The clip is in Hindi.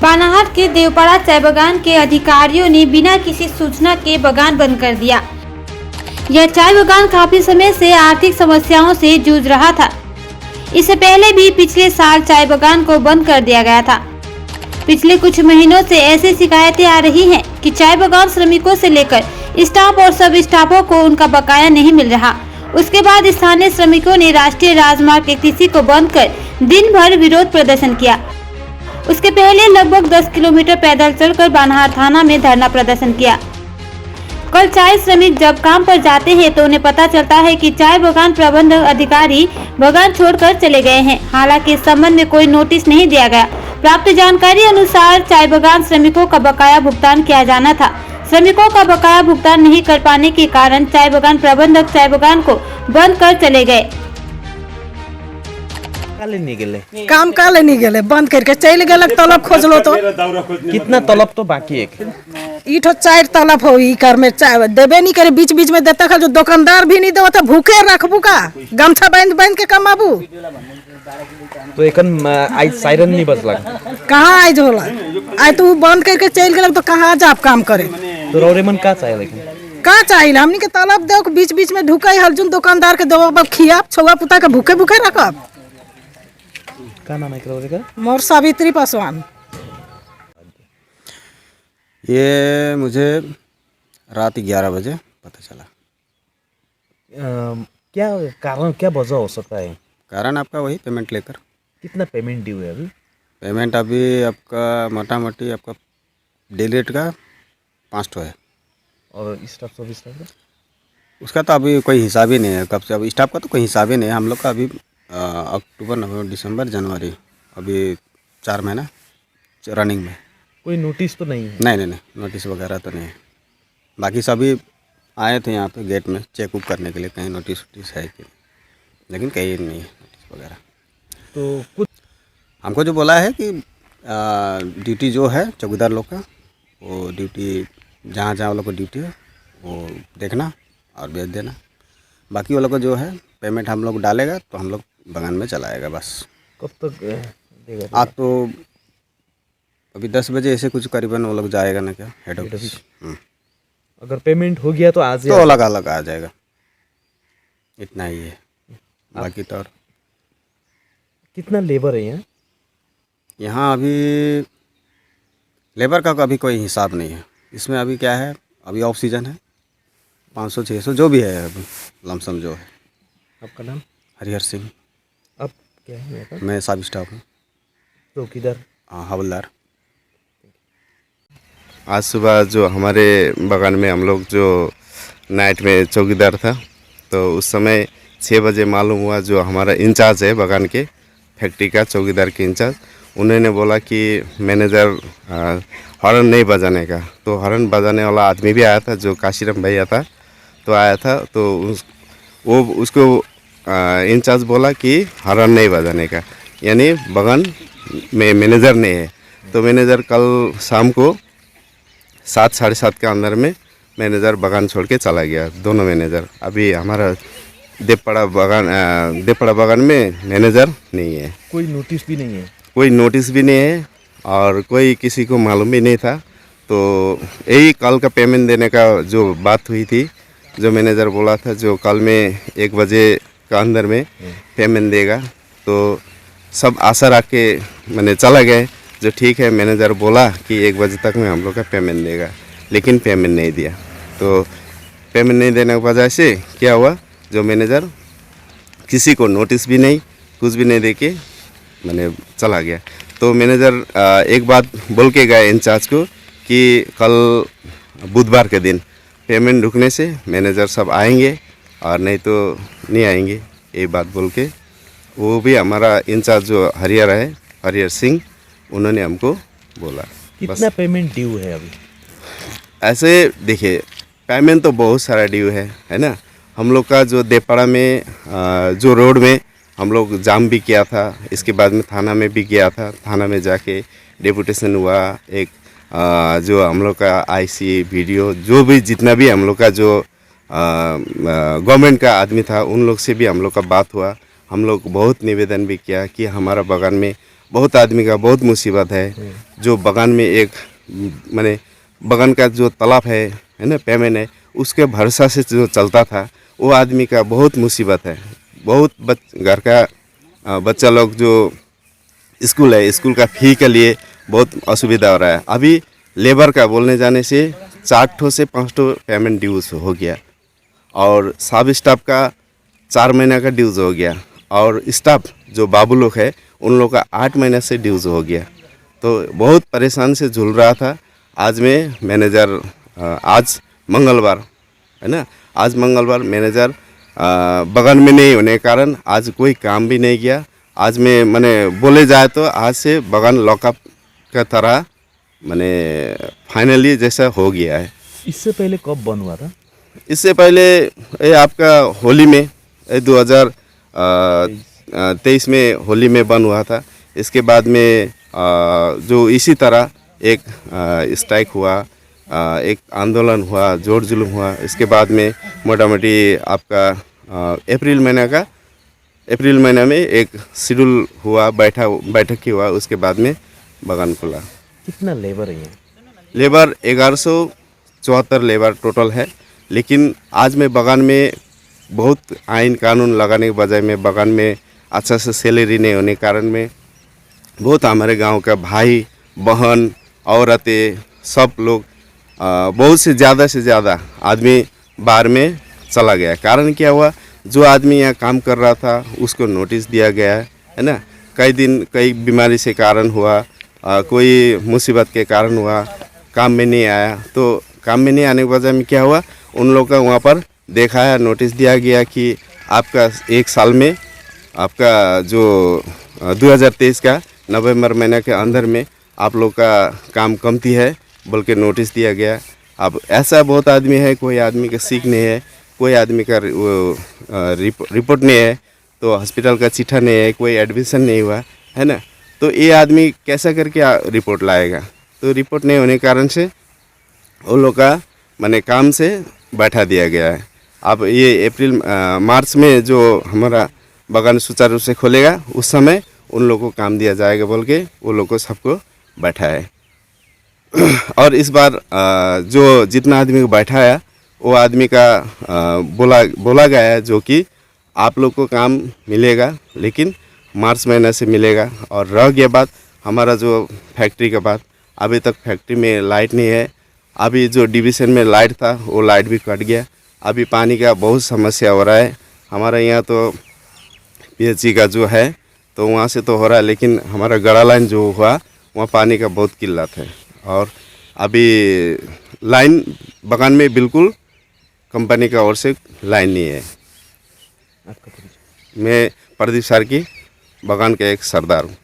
बानाहाट के देवपाड़ा चाय बागान के अधिकारियों ने बिना किसी सूचना के बागान बंद कर दिया। यह चाय बागान काफी समय से आर्थिक समस्याओं से जूझ रहा था। इससे पहले भी पिछले साल चाय बागान को बंद कर दिया गया था। पिछले कुछ महीनों से ऐसी शिकायतें आ रही हैं कि चाय बागान श्रमिकों से लेकर स्टाफ और सब स्टाफों को उनका बकाया नहीं मिल रहा। उसके बाद स्थानीय श्रमिकों ने राष्ट्रीय राजमार्ग 31 को बंद कर दिन भर विरोध प्रदर्शन किया। उसके पहले लगभग 10 किलोमीटर पैदल चलकर बानाहाट थाना में धरना प्रदर्शन किया। कल चाय श्रमिक जब काम पर जाते हैं तो उन्हें पता चलता है कि चाय बागान प्रबंधक अधिकारी बागान छोड़कर चले गए हैं। हालांकि इस संबंध में कोई नोटिस नहीं दिया गया। प्राप्त जानकारी अनुसार चाय बागान श्रमिकों का बकाया भुगतान किया जाना था। श्रमिकों का बकाया भुगतान नहीं कर पाने के कारण चाय बागान प्रबंधक चाय बागान को बंद कर चले गए। काम काले नहीं गेले, बंद करके चल गए। तलब खोजलो तो कितना तलब तो बाकी एक इठो 4 तलब हो ई कर में चाय देबे नहीं करे। बीच बीच में देता खा जो दुकानदार भी नहीं देवता। भूखे रखबू का गमछा बांध के कमाबू। तो एकन आज सायरन नहीं बजला। कहाँ आज होला? आज तू बंद करके चल गए तो कहाँ जाब काम करे? तो रौरे मन का चाहिए लेकिन का चाहिए? हमनी के तलब दे बीच बीच में ढुकाई हलजुन दुकानदार के दवा खिया छुआ पुता के भूखे भूखे रखब। क्या नाम है रौरे का? मोर सावित्री पासवान। ये मुझे रात 11 बजे पता चला। क्या कारण, क्या वजह हो सकता है? कारण आपका वही पेमेंट लेकर। कितना पेमेंट ड्यू है अभी? पेमेंट अभी आपका मोटा मोटी आपका डेली रेट का 500 है। और स्टाफ सर्विस का उसका तो अभी कोई हिसाब ही नहीं है। कब से अभी स्टाफ का तो कोई हिसाब ही नहीं है। हम लोग का अभी अक्टूबर, नवंबर, दिसंबर, जनवरी, अभी 4 महीना रनिंग में। कोई नोटिस तो नहीं है? नहीं, नोटिस वगैरह तो नहीं है। बाकी सभी आए थे यहाँ पे गेट में चेक उक करने के लिए कहीं नोटिस है कि, लेकिन कहीं नहीं है नोटिस वगैरह। तो कुछ हमको जो बोला है कि ड्यूटी जो है चौकीदार लोग का, वो ड्यूटी जहाँ वो लोग को ड्यूटी है वो देखना और भेज देना। बाकी वो लोग को जो है पेमेंट हम लोग डालेगा तो हम लोग बागान में चलाएगा बस। कब तक देगा? आज तो अभी 10 बजे ऐसे कुछ करीबन वो लोग जाएगा ना क्या हेड ऑफिस। अगर पेमेंट हो गया तो आज तो अलग आ जाएगा। इतना ही है। बाकी तो और कितना लेबर है यहाँ? यहाँ अभी लेबर का अभी कोई हिसाब नहीं है। इसमें अभी क्या है, अभी ऑफ सीजन है। 500-600 जो भी है अभी लमसम जो है। आपका नाम? हरिहर सिंह। अब क्या है यहाँ पर? मैं सब स्टाफ हूँ। चौकीदार? हवलदार। आज सुबह जो हमारे बागान में हम लोग जो नाइट में चौकीदार था, तो उस समय 6 बजे मालूम हुआ जो हमारा इंचार्ज है बागान के फैक्ट्री का, चौकीदार के इंचार्ज, उन्होंने बोला कि मैनेजर हॉर्न नहीं बजाने का। तो हॉर्न बजाने वाला आदमी भी आया था जो काशीराम भैया था, तो आया था। तो वो उसको इंचार्ज बोला कि हॉर्न नहीं बजाने का, यानी बागान में मैनेजर नहीं है। तो मैनेजर कल शाम को 7 साढ़े 7 के अंदर में मैनेजर बागान छोड़ के चला गया। दोनों मैनेजर अभी हमारा देवपाड़ा बागान में मैनेजर नहीं है। कोई नोटिस भी नहीं है? कोई नोटिस भी नहीं है और कोई किसी को मालूम भी नहीं था। तो यही कल का पेमेंट देने का जो बात हुई थी, जो मैनेजर बोला था जो कल में 1 बजे का अंदर में पेमेंट देगा, तो सब आशा रख के मैंने चला गए। जो ठीक है, मैनेजर बोला कि 1 बजे तक में हम लोग का पेमेंट देगा, लेकिन पेमेंट नहीं दिया। तो पेमेंट नहीं देने की वजह से क्या हुआ, जो मैनेजर किसी को नोटिस भी नहीं, कुछ भी नहीं दे के मैंने चला गया। तो मैनेजर एक बात बोल के गए इंचार्ज को कि कल बुधवार के दिन पेमेंट रुकने से मैनेजर सब आएंगे और नहीं तो नहीं आएंगे, ये बात बोल के वो भी हमारा इंचार्ज जो हरिहर सिंह, उन्होंने हमको बोला। कितना पेमेंट ड्यू है अभी? ऐसे देखिए, पेमेंट तो बहुत सारा ड्यू है ना। हम लोग का जो देवपाड़ा में जो रोड में हम लोग जाम भी किया था, इसके बाद में थाना में भी गया था। थाना में जाके डेपुटेशन हुआ। एक जो हम लोग का आईसी वीडियो जो भी जितना भी हम लोग का जो गवर्नमेंट का आदमी था, उन लोग से भी हम लोग का बात हुआ। हम लोग बहुत निवेदन भी किया कि हमारा बागान में बहुत आदमी का बहुत मुसीबत है। जो बगान में एक माने बगान का जो तालाब है ना, पेमेंट है, उसके भरोसा से जो चलता था, वो आदमी का बहुत मुसीबत है। बहुत घर का बच्चा लोग जो स्कूल है, स्कूल का फी के लिए बहुत असुविधा हो रहा है। अभी लेबर का बोलने जाने से 4 से 5 पेमेंट ड्यूज हो गया, और सब स्टाफ का 4 महीना का ड्यूज हो गया, और स्टाफ जो बाबू लोग है उन लोग का 8 महीना से ड्यूज हो गया। तो बहुत परेशान से झूल रहा था। आज में मैनेजर आज मंगलवार है ना, आज मंगलवार मैनेजर बगान में नहीं होने के कारण आज कोई काम भी नहीं किया। आज में मैंने बोले जाए तो आज से बगान लॉकअप का तरह मैंने फाइनली जैसा हो गया है। इससे पहले कब बंद हुआ था? इससे पहले ये आपका होली में 2023 में होली में बंद हुआ था। इसके बाद में जो इसी तरह एक स्ट्राइक हुआ, एक आंदोलन हुआ, जोर जुलूम हुआ। इसके बाद में मोटा मोटी आपका अप्रैल महीना में एक शेड्यूल हुआ, बैठक हुआ। उसके बाद में बगान खुला। कितना लेबर है यहाँ? लेबर 1174 लेबर टोटल है। लेकिन आज में बगान में बहुत आइन कानून लगाने के बजाय में बगान में अच्छा से सैलरी नहीं होने के कारण में बहुत हमारे गांव का भाई बहन औरतें सब लोग बहुत से ज़्यादा आदमी बाहर में चला गया। कारण क्या हुआ, जो आदमी यहाँ काम कर रहा था उसको नोटिस दिया गया है ना। कई बीमारी से कारण हुआ, कोई मुसीबत के कारण हुआ, काम में नहीं आया। तो काम में नहीं आने के वजह में क्या हुआ, उन लोगों का वहाँ पर देखा है, नोटिस दिया गया कि आपका 1 साल में आपका जो 2023 का नवंबर महीने के अंदर में आप लोग का काम कमती है बोल के नोटिस दिया गया। अब ऐसा बहुत आदमी है, कोई आदमी का सीख नहीं है, कोई आदमी का रिपोर्ट नहीं है, तो हॉस्पिटल का चिट्ठा नहीं है, कोई एडमिशन नहीं हुआ है ना। तो ये आदमी कैसा करके रिपोर्ट लाएगा? तो रिपोर्ट नहीं होने के कारण से उन लोग का माने काम से बैठा दिया गया है। अब ये मार्च में जो हमारा बगान सुचारू रूप से खोलेगा उस समय उन लोगों को काम दिया जाएगा बोल के वो लोग को सबको बैठा है। और इस बार जो जितना आदमी को बैठाया वो आदमी का बोला गया है जो कि आप लोग को काम मिलेगा, लेकिन मार्च महीने से मिलेगा। और रह गया बात हमारा जो फैक्ट्री का बात, अभी तक फैक्ट्री में लाइट नहीं है। अभी जो डिवीज़न में लाइट था वो लाइट भी कट गया। अभी पानी का बहुत समस्या हो रहा है हमारे यहाँ। तो पीएचई का जो है तो वहाँ से तो हो रहा है, लेकिन हमारा गड़ा लाइन जो हुआ वहाँ पानी का बहुत किल्लत है। और अभी लाइन बगान में बिल्कुल कंपनी का ओर से लाइन नहीं है। आपका परिचय? मैं प्रदीप सार्की बगान का एक सरदार हूँ।